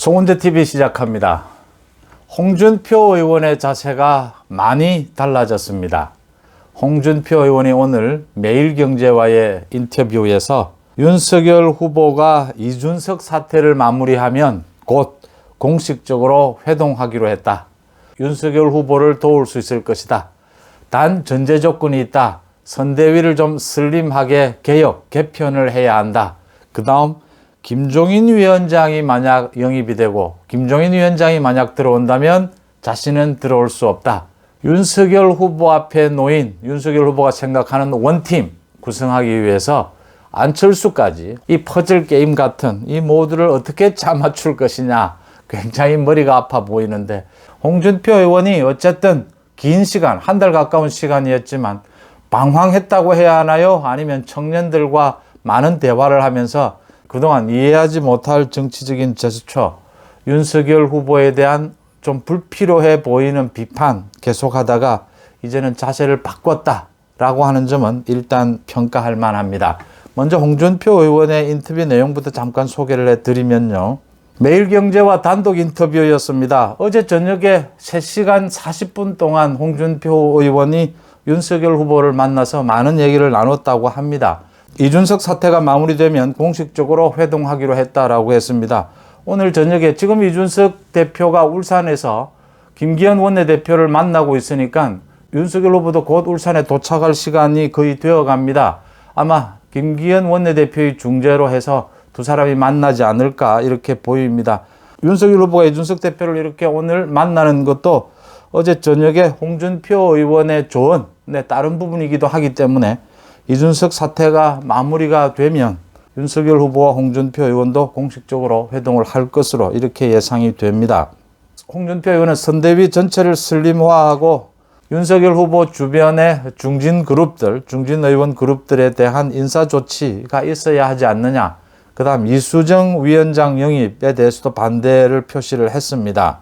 송은재TV 시작합니다. 홍준표 의원의 자세가 많이 달라졌습니다. 홍준표 의원이 오늘 매일경제와의 인터뷰에서 윤석열 후보가 이준석 사태를 마무리하면 곧 공식적으로 회동하기로 했다. 윤석열 후보를 도울 수 있을 것이다. 단 전제 조건이 있다. 선대위를 좀 슬림하게 개혁, 개편을 해야 한다. 그 다음 김종인 위원장이 만약 영입이 되고 김종인 위원장이 만약 들어온다면 자신은 들어올 수 없다. 윤석열 후보 앞에 놓인 윤석열 후보가 생각하는 원팀 구성하기 위해서 안철수까지 이 퍼즐 게임 같은 이 모두를 어떻게 짜맞출 것이냐 굉장히 머리가 아파 보이는데, 홍준표 의원이 어쨌든 긴 시간, 한 달 가까운 시간이었지만 방황했다고 해야 하나요? 아니면 청년들과 많은 대화를 하면서 그동안 이해하지 못할 정치적인 제스처, 윤석열 후보에 대한 좀 불필요해 보이는 비판 계속하다가 이제는 자세를 바꿨다라고 하는 점은 일단 평가할 만합니다. 먼저 홍준표 의원의 인터뷰 내용부터 잠깐 소개를 해드리면요. 매일경제와 단독 인터뷰였습니다. 어제 저녁에 3시간 40분 동안 홍준표 의원이 윤석열 후보를 만나서 많은 얘기를 나눴다고 합니다. 이준석 사태가 마무리되면 공식적으로 회동하기로 했다라고 했습니다. 오늘 저녁에 지금 이준석 대표가 울산에서 김기현 원내대표를 만나고 있으니까 윤석열 후보도 곧 울산에 도착할 시간이 거의 되어 갑니다. 아마 김기현 원내대표의 중재로 해서 두 사람이 만나지 않을까 이렇게 보입니다. 윤석열 후보가 이준석 대표를 이렇게 오늘 만나는 것도 어제 저녁에 홍준표 의원의 조언, 다른 부분이기도 하기 때문에 이준석 사태가 마무리가 되면 윤석열 후보와 홍준표 의원도 공식적으로 회동을 할 것으로 이렇게 예상이 됩니다. 홍준표 의원은 선대위 전체를 슬림화하고 윤석열 후보 주변의 중진 그룹들, 중진 의원 그룹들에 대한 인사 조치가 있어야 하지 않느냐. 그 다음 이수정 위원장 영입에 대해서도 반대를 표시를 했습니다.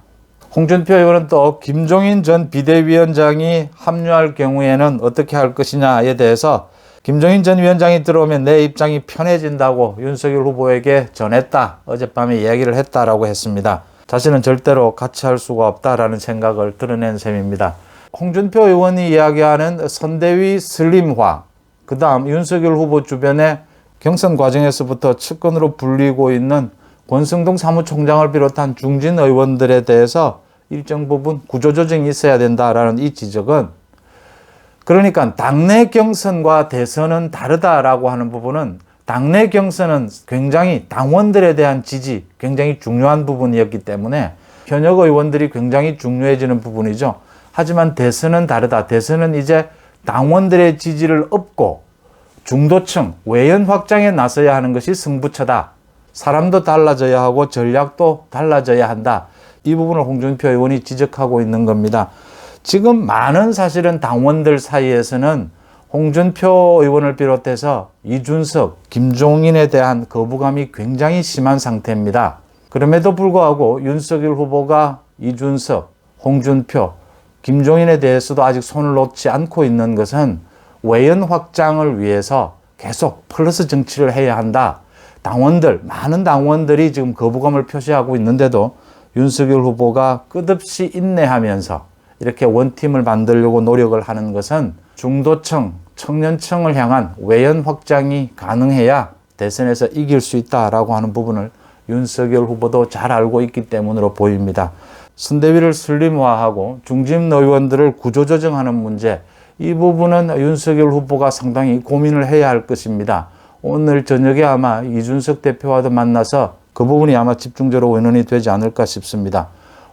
홍준표 의원은 또 김종인 전 비대위원장이 합류할 경우에는 어떻게 할 것이냐에 대해서 김종인 전 위원장이 들어오면 내 입장이 편해진다고 윤석열 후보에게 전했다. 어젯밤에 이야기를 했다라고 했습니다. 자신은 절대로 같이 할 수가 없다라는 생각을 드러낸 셈입니다. 홍준표 의원이 이야기하는 선대위 슬림화, 그 다음 윤석열 후보 주변에 경선 과정에서부터 측근으로 불리고 있는 권성동 사무총장을 비롯한 중진 의원들에 대해서 일정 부분 구조조정이 있어야 된다라는 이 지적은, 그러니까 당내 경선과 대선은 다르다라고 하는 부분은, 당내 경선은 굉장히 당원들에 대한 지지 굉장히 중요한 부분이었기 때문에 현역 의원들이 굉장히 중요해지는 부분이죠. 하지만 대선은 다르다. 대선은 이제 당원들의 지지를 얻고 중도층, 외연 확장에 나서야 하는 것이 승부처다. 사람도 달라져야 하고 전략도 달라져야 한다. 이 부분을 홍준표 의원이 지적하고 있는 겁니다. 지금 많은 사실은 당원들 사이에서는 홍준표 의원을 비롯해서 이준석, 김종인에 대한 거부감이 굉장히 심한 상태입니다. 그럼에도 불구하고 윤석열 후보가 이준석, 홍준표, 김종인에 대해서도 아직 손을 놓지 않고 있는 것은 외연 확장을 위해서 계속 플러스 정치를 해야 한다. 당원들, 많은 당원들이 지금 거부감을 표시하고 있는데도 윤석열 후보가 끝없이 인내하면서 이렇게 원팀을 만들려고 노력을 하는 것은 중도층, 청년층을 향한 외연 확장이 가능해야 대선에서 이길 수 있다라고 하는 부분을 윤석열 후보도 잘 알고 있기 때문으로 보입니다. 선대위를 슬림화하고 중진 의원들을 구조조정하는 문제, 이 부분은 윤석열 후보가 상당히 고민을 해야 할 것입니다. 오늘 저녁에 아마 이준석 대표와도 만나서 그 부분이 아마 집중적으로 의논이 되지 않을까 싶습니다.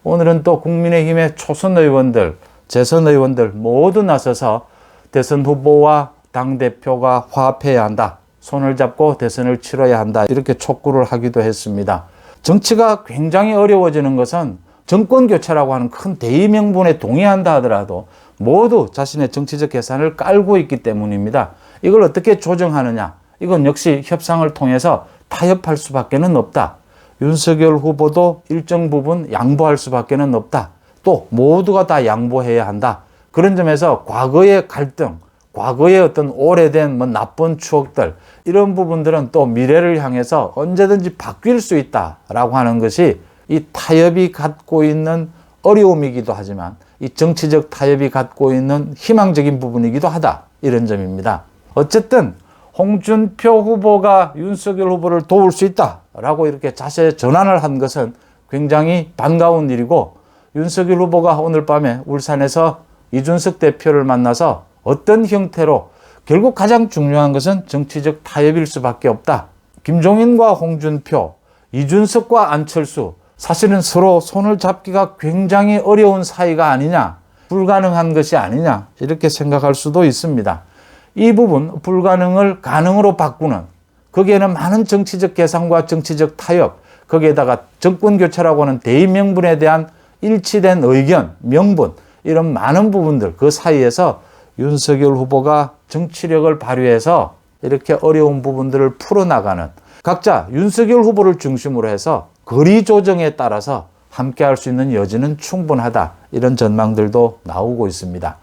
오늘은 또 국민의힘의 초선 의원들, 재선 의원들 모두 나서서 대선 후보와 당대표가 화합해야 한다. 손을 잡고 대선을 치러야 한다. 이렇게 촉구를 하기도 했습니다. 정치가 굉장히 어려워지는 것은 정권 교체라고 하는 큰 대의 명분에 동의한다 하더라도 모두 자신의 정치적 계산을 깔고 있기 때문입니다. 이걸 어떻게 조정하느냐? 이건 역시 협상을 통해서 타협할 수밖에는 없다. 윤석열 후보도 일정 부분 양보할 수밖에는 없다. 또 모두가 다 양보해야 한다. 그런 점에서 과거의 갈등, 과거의 어떤 오래된 나쁜 추억들, 이런 부분들은 또 미래를 향해서 언제든지 바뀔 수 있다라고 하는 것이 이 타협이 갖고 있는 어려움이기도 하지만 이 정치적 타협이 갖고 있는 희망적인 부분이기도 하다. 이런 점입니다. 어쨌든 홍준표 후보가 윤석열 후보를 도울 수 있다라고 이렇게 자세 전환을 한 것은 굉장히 반가운 일이고, 윤석열 후보가 오늘 밤에 울산에서 이준석 대표를 만나서 어떤 형태로, 결국 가장 중요한 것은 정치적 타협일 수밖에 없다. 김종인과 홍준표, 이준석과 안철수, 사실은 서로 손을 잡기가 굉장히 어려운 사이가 아니냐, 불가능한 것이 아니냐, 이렇게 생각할 수도 있습니다. 이 부분 불가능을 가능으로 바꾸는, 거기에는 많은 정치적 계산과 정치적 타협, 거기에다가 정권교체라고 하는 대의 명분에 대한 일치된 의견, 명분, 이런 많은 부분들, 그 사이에서 윤석열 후보가 정치력을 발휘해서 이렇게 어려운 부분들을 풀어나가는, 각자 윤석열 후보를 중심으로 해서 거리 조정에 따라서 함께할 수 있는 여지는 충분하다. 이런 전망들도 나오고 있습니다.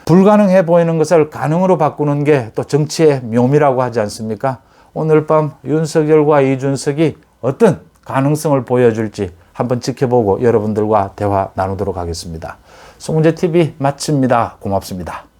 불가능해 보이는 것을 가능으로 바꾸는 게 또 정치의 묘미라고 하지 않습니까? 오늘 밤 윤석열과 이준석이 어떤 가능성을 보여줄지 한번 지켜보고 여러분들과 대화 나누도록 하겠습니다. 송문재TV 마칩니다. 고맙습니다.